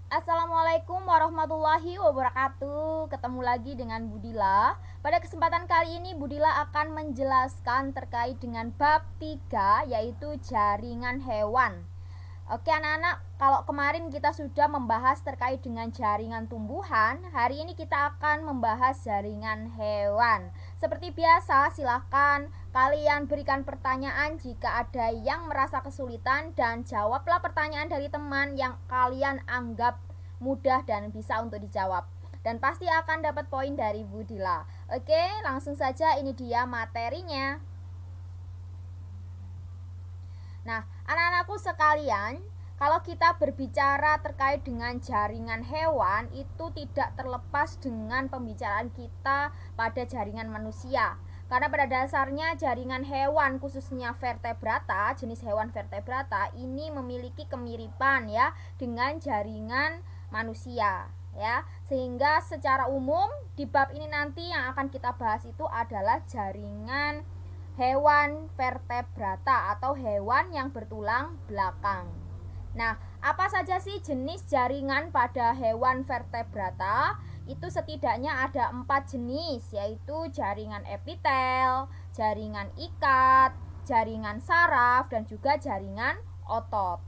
Assalamualaikum warahmatullahi wabarakatuh. Ketemu lagi dengan Budila. Pada kesempatan kali ini Budila akan menjelaskan terkait dengan bab 3, yaitu jaringan hewan. Oke anak-anak, kalau kemarin kita sudah membahas terkait dengan jaringan tumbuhan, hari ini kita akan membahas jaringan hewan. Seperti biasa, silahkan kalian berikan pertanyaan jika ada yang merasa kesulitan, dan jawablah pertanyaan dari teman yang kalian anggap mudah dan bisa untuk dijawab. Dan pasti akan dapat poin dari Budila. Oke, langsung saja, ini dia materinya. Nah, anak-anakku sekalian, kalau kita berbicara terkait dengan jaringan hewan, itu tidak terlepas dengan pembicaraan kita pada jaringan manusia. Karena pada dasarnya jaringan hewan, khususnya vertebrata, jenis hewan vertebrata ini memiliki kemiripan ya dengan jaringan manusia ya. Sehingga secara umum di bab ini nanti yang akan kita bahas itu adalah jaringan hewan vertebrata atau hewan yang bertulang belakang. Nah, apa saja sih jenis jaringan pada hewan vertebrata? Itu setidaknya ada 4 jenis, yaitu jaringan epitel, jaringan ikat, jaringan saraf, dan juga jaringan otot.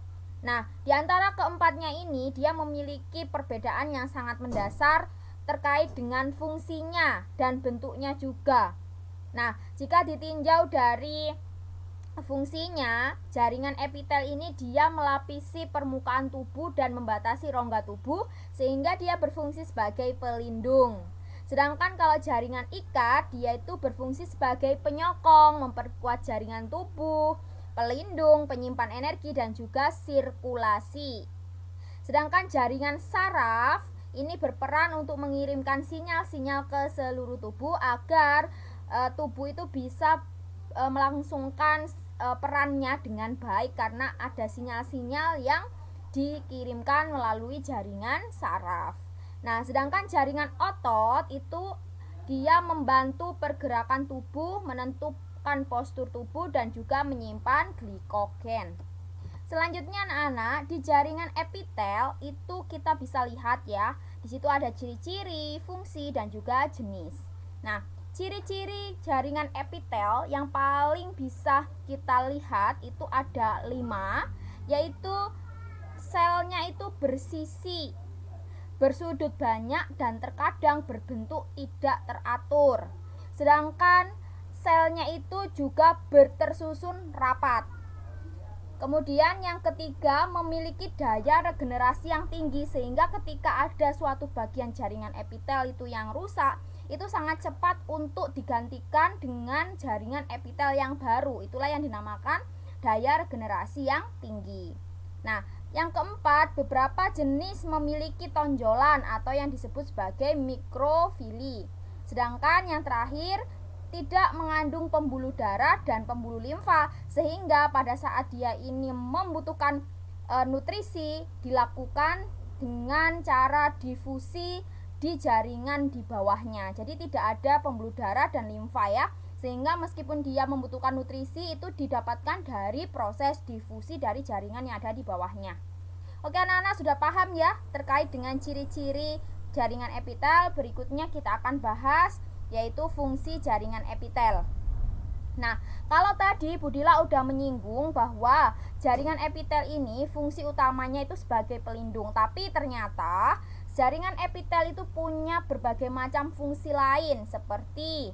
Nah, di antara keempatnya ini dia memiliki perbedaan yang sangat mendasar terkait dengan fungsinya dan bentuknya juga. Nah, jika ditinjau dari fungsinya, jaringan epitel ini dia melapisi permukaan tubuh dan membatasi rongga tubuh sehingga dia berfungsi sebagai pelindung. Sedangkan kalau jaringan ikat, dia itu berfungsi sebagai penyokong, memperkuat jaringan tubuh, pelindung, penyimpan energi, dan juga sirkulasi. Sedangkan jaringan saraf ini berperan untuk mengirimkan sinyal-sinyal ke seluruh tubuh agar tubuh itu bisa melangsungkan perannya dengan baik karena ada sinyal-sinyal yang dikirimkan melalui jaringan saraf. Nah, sedangkan jaringan otot itu dia membantu pergerakan tubuh, menentukan postur tubuh, dan juga menyimpan glikogen. Selanjutnya anak-anak, di jaringan epitel itu kita bisa lihat ya, di situ ada ciri-ciri, fungsi, dan juga jenis. Nah, ciri-ciri jaringan epitel yang paling bisa kita lihat itu ada 5, yaitu selnya itu bersisi, bersudut banyak, dan terkadang berbentuk tidak teratur. Sedangkan selnya itu juga bertersusun rapat. Kemudian yang ketiga, memiliki daya regenerasi yang tinggi sehingga ketika ada suatu bagian jaringan epitel itu yang rusak, itu sangat cepat untuk digantikan dengan jaringan epitel yang baru. Itulah yang dinamakan daya regenerasi yang tinggi. Nah, yang keempat, beberapa jenis memiliki tonjolan atau yang disebut sebagai mikrofili. Sedangkan yang terakhir tidak mengandung pembuluh darah dan pembuluh limfa sehingga pada saat dia ini membutuhkan nutrisi dilakukan dengan cara difusi di jaringan di bawahnya. Jadi tidak ada pembuluh darah dan limfa ya, sehingga meskipun dia membutuhkan nutrisi itu didapatkan dari proses difusi dari jaringan yang ada di bawahnya. Oke anak-anak, sudah paham ya terkait dengan ciri-ciri jaringan epitel? Berikutnya kita akan bahas yaitu fungsi jaringan epitel. Nah, kalau tadi Budila udah menyinggung bahwa jaringan epitel ini fungsi utamanya itu sebagai pelindung, tapi ternyata jaringan epitel itu punya berbagai macam fungsi lain seperti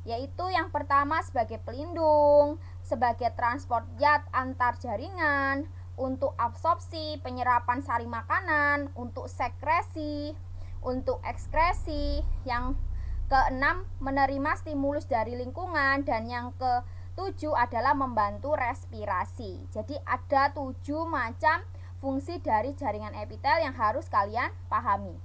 yaitu yang pertama sebagai pelindung, sebagai transport zat antar jaringan, untuk absorpsi, penyerapan sari makanan, untuk sekresi, untuk ekskresi. Yang keenam, menerima stimulus dari lingkungan, dan yang ketujuh adalah membantu respirasi. Jadi ada 7 macam fungsi dari jaringan epitel yang harus kalian pahami.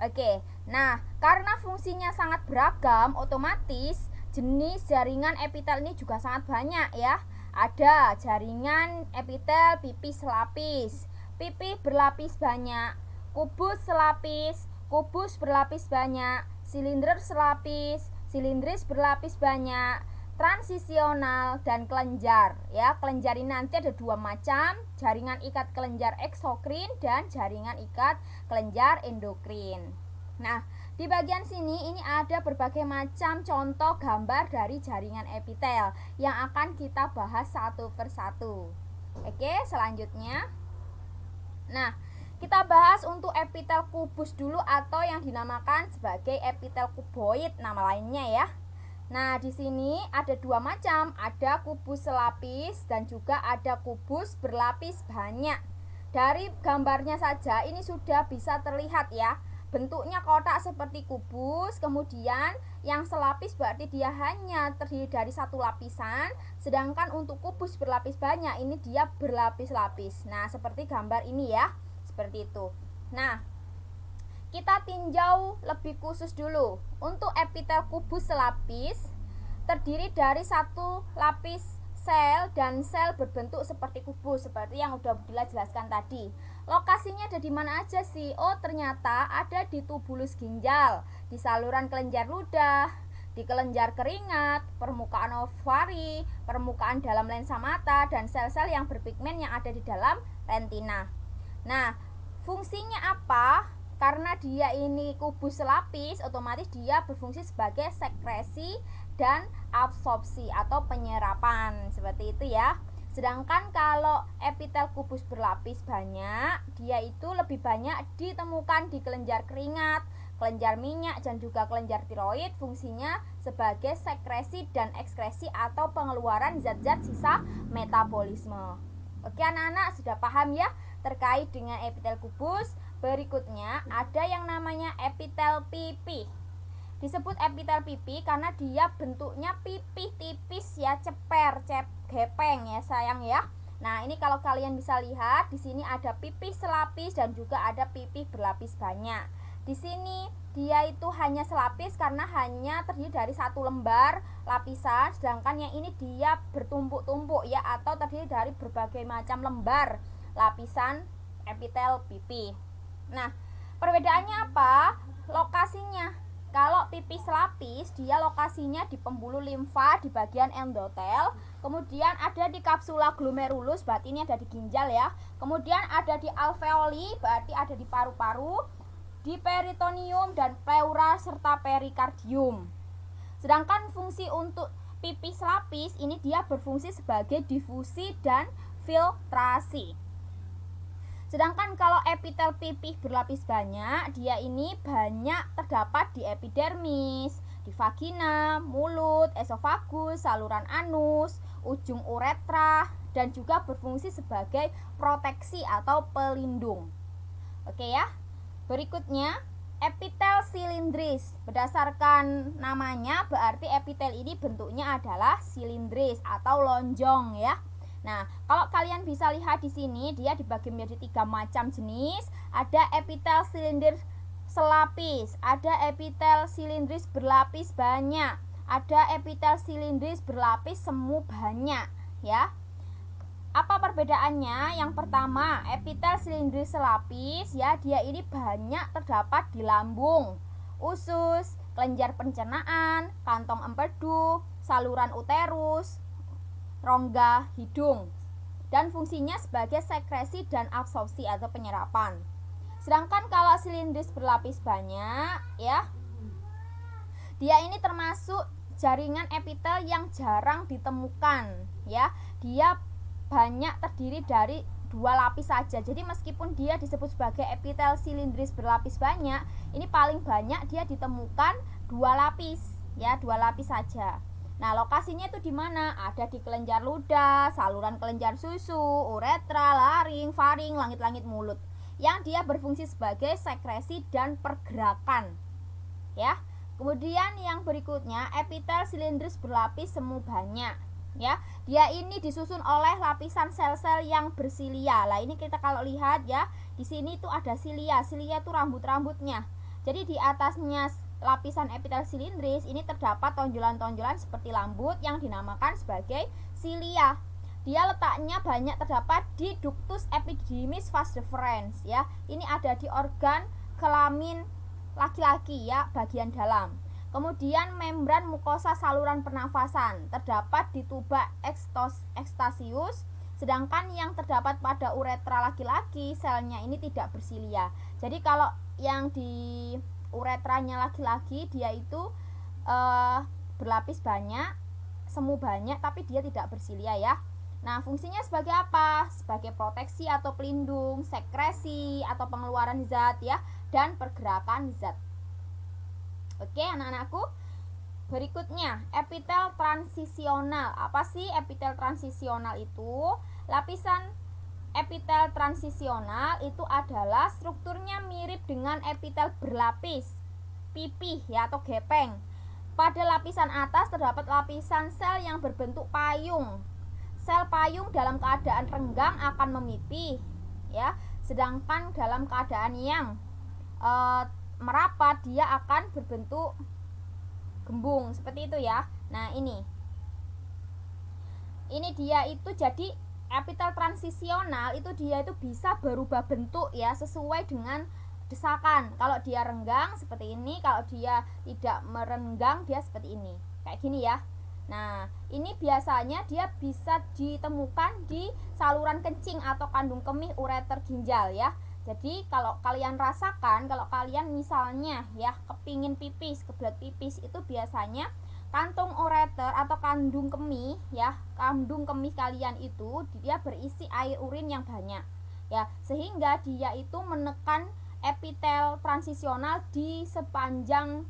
Oke, nah karena fungsinya sangat beragam, otomatis jenis jaringan epitel ini juga sangat banyak ya. Ada jaringan epitel pipih selapis, pipih berlapis banyak, kubus selapis, kubus berlapis banyak, silinder selapis, silindris berlapis banyak, transisional, dan kelenjar. Ya, kelenjar ini nanti ada dua macam, jaringan ikat kelenjar eksokrin dan jaringan ikat kelenjar endokrin. Nah, di bagian sini ini ada berbagai macam contoh gambar dari jaringan epitel yang akan kita bahas satu persatu. Oke, selanjutnya. Nah, kita bahas untuk epitel kubus dulu atau yang dinamakan sebagai epitel kuboid nama lainnya ya. Nah, di sini ada dua macam, ada kubus selapis dan juga ada kubus berlapis banyak. Dari gambarnya saja ini sudah bisa terlihat ya. Bentuknya kotak seperti kubus, kemudian yang selapis berarti dia hanya terdiri dari satu lapisan, sedangkan untuk kubus berlapis banyak ini dia berlapis-lapis. Nah, seperti gambar ini ya, seperti itu. Nah, kita tinjau lebih khusus dulu. Untuk epitel kubus selapis terdiri dari satu lapis sel dan sel berbentuk seperti kubus, seperti yang udah Bella jelaskan tadi. Lokasinya ada di mana aja sih? Oh, ternyata ada di tubulus ginjal, di saluran kelenjar ludah, di kelenjar keringat, permukaan ovari, permukaan dalam lensa mata, dan sel-sel yang berpigmen yang ada di dalam retina. Nah, fungsinya apa? Karena dia ini kubus selapis, otomatis dia berfungsi sebagai sekresi dan absorpsi atau penyerapan, seperti itu ya. Sedangkan kalau epitel kubus berlapis banyak, dia itu lebih banyak ditemukan di kelenjar keringat, kelenjar minyak, dan juga kelenjar tiroid. Fungsinya sebagai sekresi dan ekskresi atau pengeluaran zat-zat sisa metabolisme. Oke anak-anak, sudah paham ya terkait dengan epitel kubus? Berikutnya ada yang namanya epitel pipih. Disebut epitel pipih karena dia bentuknya pipih tipis ya, ceper, gepeng ya sayang ya. Nah, ini kalau kalian bisa lihat di sini ada pipih selapis dan juga ada pipih berlapis banyak. Di sini dia itu hanya selapis karena hanya terdiri dari satu lembar lapisan, sedangkan yang ini dia bertumpuk-tumpuk ya, atau terdiri dari berbagai macam lembar lapisan epitel pipih. Nah, perbedaannya apa? Lokasinya. Kalau pipih selapis, dia lokasinya di pembuluh limfa di bagian endotel, kemudian ada di kapsula glomerulus, berarti ini ada di ginjal ya. Kemudian ada di alveoli, berarti ada di paru-paru, di peritoneum dan pleura serta perikardium. Sedangkan fungsi untuk pipih selapis ini dia berfungsi sebagai difusi dan filtrasi. Sedangkan kalau epitel pipih berlapis banyak, dia ini banyak terdapat di epidermis, di vagina, mulut, esofagus, saluran anus, ujung uretra, dan juga berfungsi sebagai proteksi atau pelindung. Oke ya. Berikutnya, epitel silindris. Berdasarkan namanya, berarti epitel ini bentuknya adalah silindris atau lonjong ya. Nah, kalau kalian bisa lihat di sini, dia dibagi menjadi 3 macam jenis. Ada epitel silindris selapis, ada epitel silindris berlapis banyak, ada epitel silindris berlapis semu banyak, ya. Apa perbedaannya? Yang pertama, epitel silindris selapis, ya, dia ini banyak terdapat di lambung, usus, kelenjar pencernaan, kantong empedu, saluran uterus, rongga hidung, dan fungsinya sebagai sekresi dan absorpsi atau penyerapan. Sedangkan kalau silindris berlapis banyak ya, dia ini termasuk jaringan epitel yang jarang ditemukan ya. Dia banyak terdiri dari 2 lapis saja. Jadi meskipun dia disebut sebagai epitel silindris berlapis banyak, ini paling banyak dia ditemukan 2 lapis ya, 2 lapis saja. Nah, lokasinya itu di mana? Ada di kelenjar ludah, saluran kelenjar susu, uretra, laring, faring, langit-langit mulut. Yang dia berfungsi sebagai sekresi dan pergerakan. Ya. Kemudian yang berikutnya, epitel silindris berlapis semu banyak. Ya. Dia ini disusun oleh lapisan sel-sel yang bersilia. Lah, ini kita kalau lihat ya, di sini itu ada silia. Silia itu rambut-rambutnya. Jadi di atasnya lapisan epitel silindris ini terdapat tonjolan-tonjolan seperti lambut yang dinamakan sebagai silia. Dia letaknya banyak terdapat di ductus epididymis vas deferens ya. Ini ada di organ kelamin laki-laki ya, bagian dalam. Kemudian membran mukosa saluran pernafasan terdapat di tuba ekstasius, sedangkan yang terdapat pada uretra laki-laki selnya ini tidak bersilia. Jadi kalau yang di uretranya laki-laki dia itu berlapis banyak, semu banyak, tapi dia tidak bersilia ya. Nah, fungsinya sebagai apa? Sebagai proteksi atau pelindung, sekresi atau pengeluaran zat ya, dan pergerakan zat. Oke, anak-anakku. Berikutnya, epitel transisional. Apa sih epitel transisional itu? Lapisan epitel transisional itu adalah strukturnya mirip dengan epitel berlapis, pipih ya atau gepeng. Pada lapisan atas terdapat lapisan sel yang berbentuk payung. Sel payung dalam keadaan renggang akan memipih ya, sedangkan dalam keadaan yang merapat dia akan berbentuk gembung seperti itu ya. Nah, ini dia itu jadi epitel transisional itu dia itu bisa berubah bentuk ya sesuai dengan desakan. Kalau dia renggang seperti ini, kalau dia tidak merenggang dia seperti ini. Kayak gini ya. Nah, ini biasanya dia bisa ditemukan di saluran kencing atau kandung kemih ureter ginjal ya. Jadi kalau kalian rasakan, kalau kalian misalnya ya kepingin pipis, kebelet pipis, itu biasanya kantung ureter atau kandung kemih ya, kandung kemih kalian itu dia berisi air urin yang banyak ya, sehingga dia itu menekan epitel transisional di sepanjang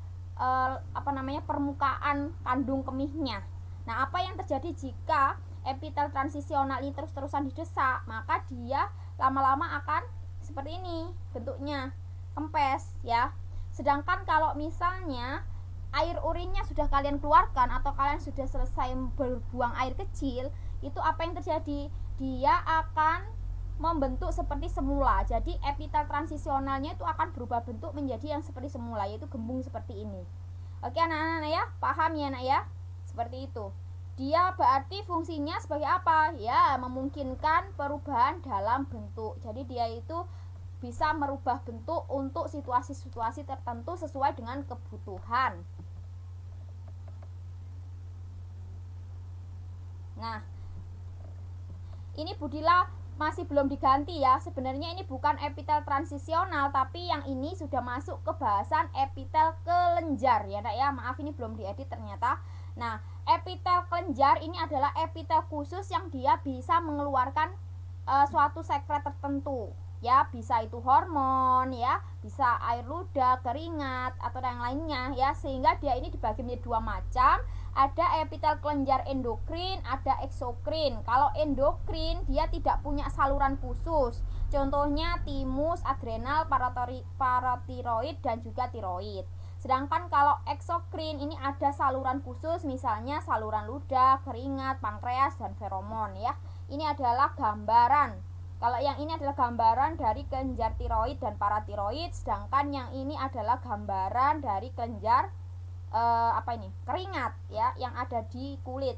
permukaan kandung kemihnya. Nah, apa yang terjadi jika epitel transisional ini terus-terusan didesak? Maka dia lama-lama akan seperti ini bentuknya, kempes ya. Sedangkan kalau misalnya air urinnya sudah kalian keluarkan atau kalian sudah selesai berbuang air kecil, itu apa yang terjadi? Dia akan membentuk seperti semula. Jadi epitel transisionalnya itu akan berubah bentuk menjadi yang seperti semula, yaitu gembung seperti ini. Oke anak-anak ya, paham ya anak ya? Seperti itu. Dia berarti fungsinya sebagai apa? Ya, memungkinkan perubahan dalam bentuk. Jadi dia itu bisa merubah bentuk untuk situasi-situasi tertentu sesuai dengan kebutuhan. Nah, ini Budila masih belum diganti ya. Sebenarnya ini bukan epitel transisional, tapi yang ini sudah masuk ke bahasan epitel kelenjar ya nak ya. Maaf ini belum diedit ternyata. Nah, epitel kelenjar ini adalah epitel khusus yang dia bisa mengeluarkan suatu sekret tertentu ya, bisa itu hormon ya, bisa air ludah, keringat atau yang lainnya ya, sehingga dia ini dibagi menjadi dua macam. Ada epitel kelenjar endokrin, ada eksokrin. Kalau endokrin dia tidak punya saluran khusus, contohnya timus, adrenal, paratiroid dan juga tiroid. Sedangkan kalau eksokrin ini ada saluran khusus, misalnya saluran ludah, keringat, pankreas, dan feromon ya. Ini adalah gambaran. Kalau yang ini adalah gambaran dari kelenjar tiroid dan paratiroid, sedangkan yang ini adalah gambaran dari kelenjar keringat ya, yang ada di kulit.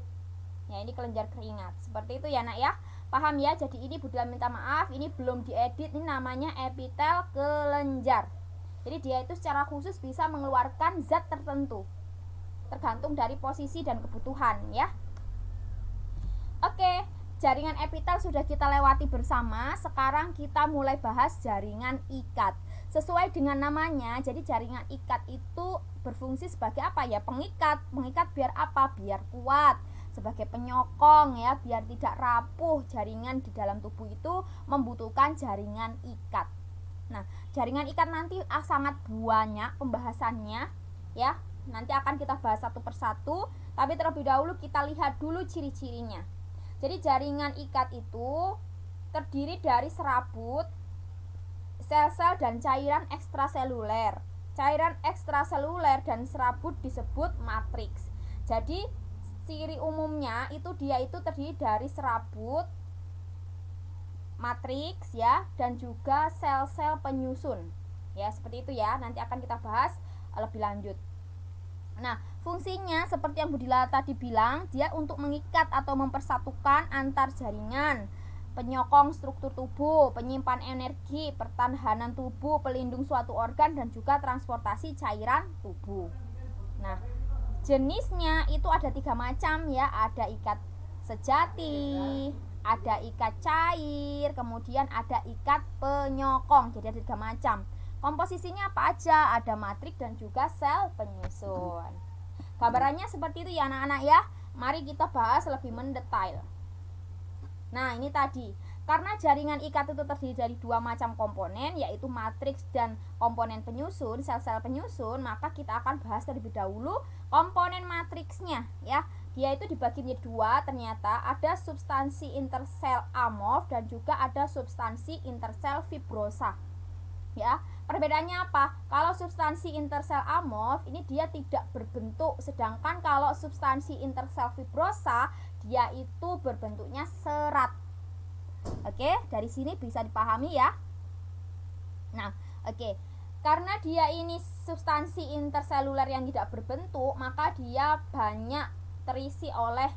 Ya, ini kelenjar keringat. Seperti itu ya nak ya. Paham ya? Jadi ini Budila minta maaf, ini belum diedit, ini namanya epitel kelenjar. Jadi dia itu secara khusus bisa mengeluarkan zat tertentu tergantung dari posisi dan kebutuhan ya. Oke, jaringan epitel sudah kita lewati bersama. Sekarang kita mulai bahas jaringan ikat. Sesuai dengan namanya, jadi jaringan ikat itu berfungsi sebagai apa ya? Pengikat. Pengikat biar apa? Biar kuat. Sebagai penyokong ya, biar tidak rapuh. Jaringan di dalam tubuh itu membutuhkan jaringan ikat. Nah, jaringan ikat nanti sangat banyak pembahasannya ya. Nanti akan kita bahas satu persatu, tapi terlebih dahulu kita lihat dulu ciri-cirinya. Jadi jaringan ikat itu terdiri dari serabut, sel-sel dan cairan ekstraseluler. Cairan ekstraseluler dan serabut disebut matriks. Jadi ciri umumnya itu dia itu terdiri dari serabut, matriks ya, dan juga sel-sel penyusun ya, seperti itu ya. Nanti akan kita bahas lebih lanjut. Nah, fungsinya seperti yang Budila tadi bilang, dia untuk mengikat atau mempersatukan antar jaringan, penyokong struktur tubuh, penyimpan energi, pertahanan tubuh, pelindung suatu organ, dan juga transportasi cairan tubuh. Nah, jenisnya itu ada 3 macam ya, ada ikat sejati, ada ikat cair, kemudian ada ikat penyokong. Jadi ada 3 macam. Komposisinya apa aja? Ada matriks dan juga sel penyusun. Gambarannya seperti itu ya anak-anak ya. Mari kita bahas lebih mendetail. Nah, ini tadi, karena jaringan ikat itu terdiri dari 2 macam komponen, yaitu matriks dan komponen penyusun, sel-sel penyusun, maka kita akan bahas terlebih dahulu komponen matriksnya ya. Dia itu dibagi menjadi 2, ternyata ada substansi intersel amorf dan juga ada substansi intersel fibrosa. Ya, perbedaannya apa? Kalau substansi intersel amorf ini dia tidak berbentuk, sedangkan kalau substansi intersel fibrosa dia itu berbentuknya serat. Oke, dari sini bisa dipahami ya. Nah, oke. Karena dia ini substansi interseluler yang tidak berbentuk, maka dia banyak terisi oleh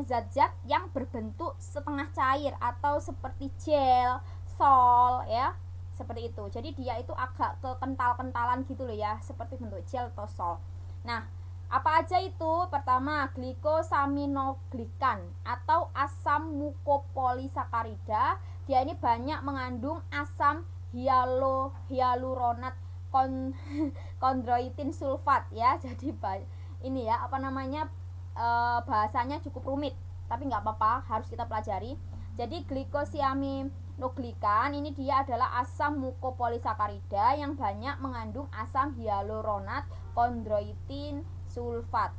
zat-zat yang berbentuk setengah cair atau seperti gel, sol ya. Seperti itu. Jadi dia itu agak kekental-kentalan gitu loh ya, seperti bentuk gel atau sol. Nah, apa aja itu? Pertama, glikosaminoglikan atau asam mukopolisakarida. Dia ini banyak mengandung asam hyaluronat kondroitin sulfat ya. Jadi ini ya bahasanya cukup rumit, tapi nggak apa-apa, harus kita pelajari. Jadi glikosaminoglikan ini dia adalah asam mukopolisakarida yang banyak mengandung asam hyaluronat kondroitin sulfat.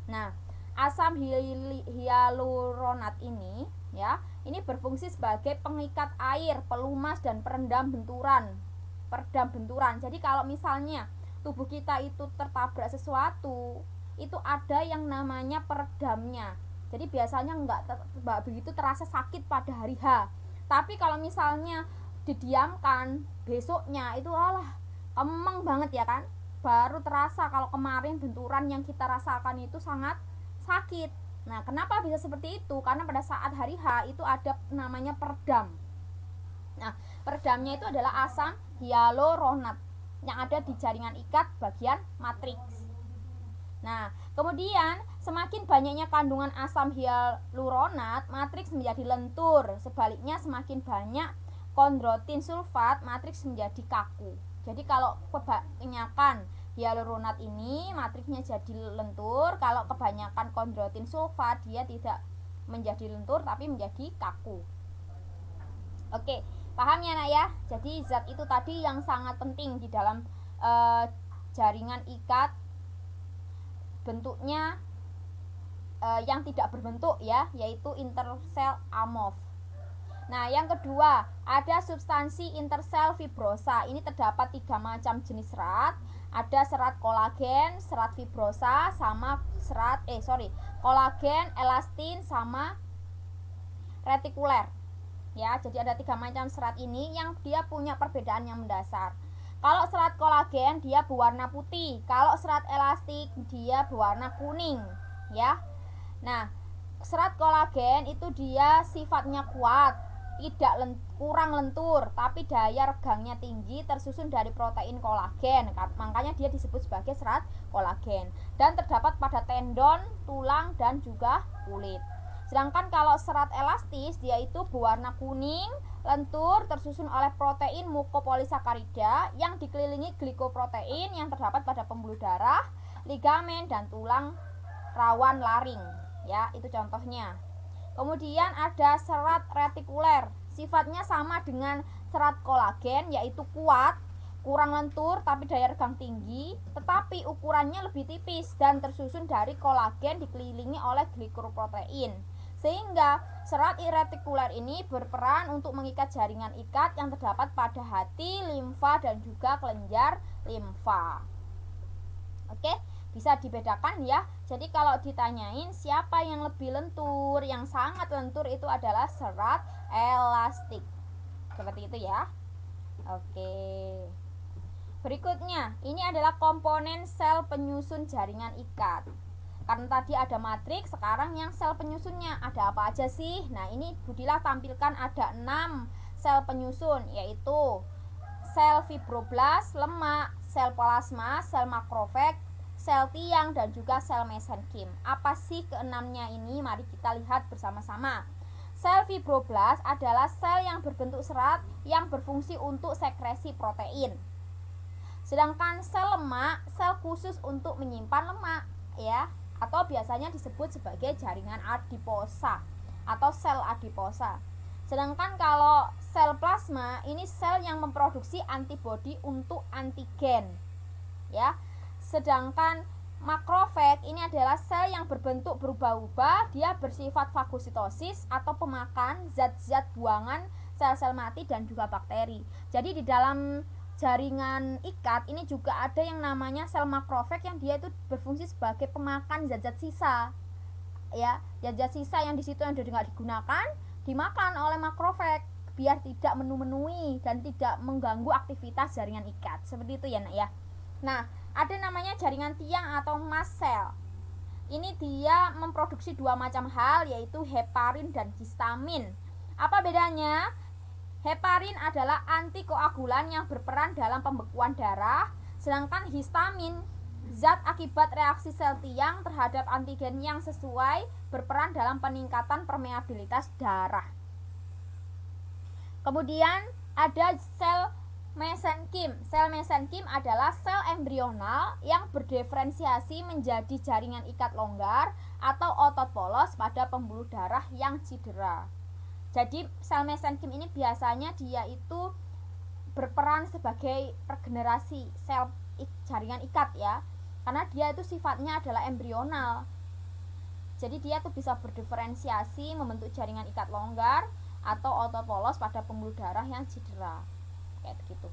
Nah, asam hyaluronat ini ya, ini berfungsi sebagai pengikat air, pelumas dan peredam benturan. Jadi kalau misalnya tubuh kita itu tertabrak sesuatu, itu ada yang namanya peredamnya. Jadi biasanya nggak begitu terasa sakit pada hari H. Tapi kalau misalnya didiamkan, besoknya itu kemeng banget ya kan. Baru terasa kalau kemarin benturan yang kita rasakan itu sangat sakit. Nah, kenapa bisa seperti itu? Karena pada saat hari H itu ada namanya peredam. Nah, peredamnya itu adalah asam hyaluronat yang ada di jaringan ikat bagian matriks. Nah, kemudian semakin banyaknya kandungan asam hyaluronat, matriks menjadi lentur. Sebaliknya semakin banyak kondroitin sulfat, matriks menjadi kaku. Jadi kalau kebanyakan hyaluronat ini, matriksnya jadi lentur. Kalau kebanyakan kondroitin sulfat, dia tidak menjadi lentur tapi menjadi kaku. Oke, paham ya nak ya? Jadi zat itu tadi yang sangat penting di dalam jaringan ikat, bentuknya yang tidak berbentuk ya, yaitu intersel amorf. Nah, yang kedua, ada substansi intersel fibrosa. Ini terdapat 3 macam jenis serat. Ada serat kolagen, serat fibrosa, sama kolagen, elastin, sama retikuler. Ya, jadi ada 3 macam serat ini yang dia punya perbedaan yang mendasar. Kalau serat kolagen dia berwarna putih, kalau serat elastik dia berwarna kuning, ya. Nah, serat kolagen itu dia sifatnya kuat, tidak kurang lentur, tapi daya regangnya tinggi, tersusun dari protein kolagen. Makanya dia disebut sebagai serat kolagen dan terdapat pada tendon, tulang dan juga kulit. Sedangkan kalau serat elastis dia itu berwarna kuning, lentur, tersusun oleh protein mukopolisakarida yang dikelilingi glikoprotein yang terdapat pada pembuluh darah, ligamen dan tulang rawan laring. Ya, itu contohnya. Kemudian ada serat retikuler. Sifatnya sama dengan serat kolagen, yaitu kuat, kurang lentur tapi daya regang tinggi, tetapi ukurannya lebih tipis dan tersusun dari kolagen dikelilingi oleh glikoprotein. Sehingga serat retikuler ini berperan untuk mengikat jaringan ikat yang terdapat pada hati, limfa dan juga kelenjar limfa. Oke, bisa dibedakan ya. Jadi kalau ditanyain siapa yang lebih lentur, yang sangat lentur itu adalah serat elastik. Seperti itu ya. Oke. Berikutnya, ini adalah komponen sel penyusun jaringan ikat. Karena tadi ada matriks, sekarang yang sel penyusunnya ada apa aja sih? Nah, ini Budilah tampilkan ada 6 sel penyusun, yaitu sel fibroblast, lemak, sel plasma, sel makrofag, sel tiang, dan juga sel mesenkim. Apa sih keenamnya ini? Mari kita lihat bersama-sama. Sel fibroblast adalah sel yang berbentuk serat yang berfungsi untuk sekresi protein. Sedangkan sel lemak, sel khusus untuk menyimpan lemak, ya, atau biasanya disebut sebagai jaringan adiposa atau sel adiposa. Sedangkan kalau sel plasma ini sel yang memproduksi antibodi untuk antigen, ya. Sedangkan makrofag ini adalah sel yang berbentuk berubah-ubah, dia bersifat fagositosis atau pemakan zat-zat buangan sel-sel mati dan juga bakteri. Jadi di dalam jaringan ikat ini juga ada yang namanya sel makrofag yang dia itu berfungsi sebagai pemakan zat-zat sisa, ya, zat-zat sisa yang di situ yang sudah tidak digunakan dimakan oleh makrofag biar tidak memenuhi dan tidak mengganggu aktivitas jaringan ikat. Seperti itu ya, Nak, ya. Nah, ada namanya jaringan tiang atau mast cell. Ini dia memproduksi dua macam hal, yaitu heparin dan histamin. Apa bedanya? Heparin adalah antikoagulan yang berperan dalam pembekuan darah, sedangkan histamin zat akibat reaksi sel tiang terhadap antigen yang sesuai berperan dalam peningkatan permeabilitas darah. Kemudian ada sel mesenkim. Sel mesenkim adalah sel embrional yang berdiferensiasi menjadi jaringan ikat longgar atau otot polos pada pembuluh darah yang cedera. Jadi sel mesenkim ini biasanya dia itu berperan sebagai regenerasi sel jaringan ikat, ya, karena dia itu sifatnya adalah embrional. Jadi dia tuh bisa berdiferensiasi membentuk jaringan ikat longgar atau otot polos pada pembuluh darah yang cedera, kayak gitu.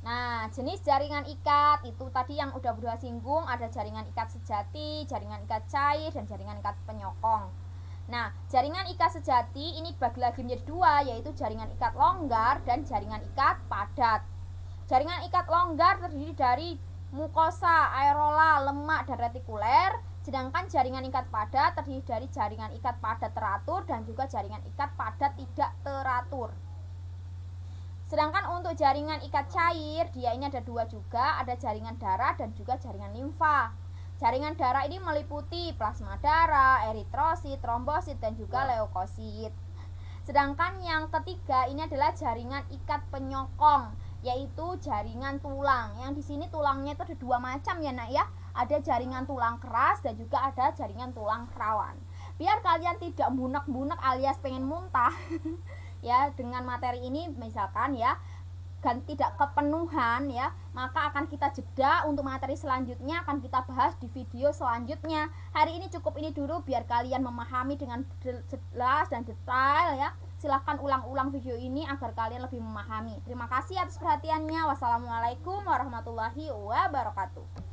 Nah, jenis jaringan ikat itu tadi yang udah berdua singgung, ada jaringan ikat sejati, jaringan ikat cair, dan jaringan ikat penyokong. Nah, jaringan ikat sejati ini bagi lagi menjadi dua, yaitu jaringan ikat longgar dan jaringan ikat padat. Jaringan ikat longgar terdiri dari mukosa, aerola, lemak, dan retikuler. Sedangkan jaringan ikat padat terdiri dari jaringan ikat padat teratur dan juga jaringan ikat padat tidak teratur. Sedangkan untuk jaringan ikat cair, dia ini ada dua juga, ada jaringan darah dan juga jaringan limfa. Jaringan darah ini meliputi plasma darah, eritrosit, trombosit, dan juga leukosit. Sedangkan yang ketiga ini adalah jaringan ikat penyokong, yaitu jaringan tulang. Yang di sini tulangnya itu ada dua macam ya, Nak, ya. Ada jaringan tulang keras dan juga ada jaringan tulang rawan. Biar kalian tidak bunek-bunek alias pengen muntah ya dengan materi ini misalkan ya, dan tidak kepenuhan ya, maka akan kita jeda untuk materi selanjutnya, akan kita bahas di video selanjutnya. Hari ini cukup ini dulu biar kalian memahami dengan jelas dan detail ya. Silahkan ulang-ulang video ini agar kalian lebih memahami. Terima kasih atas perhatiannya. Wassalamualaikum warahmatullahi wabarakatuh.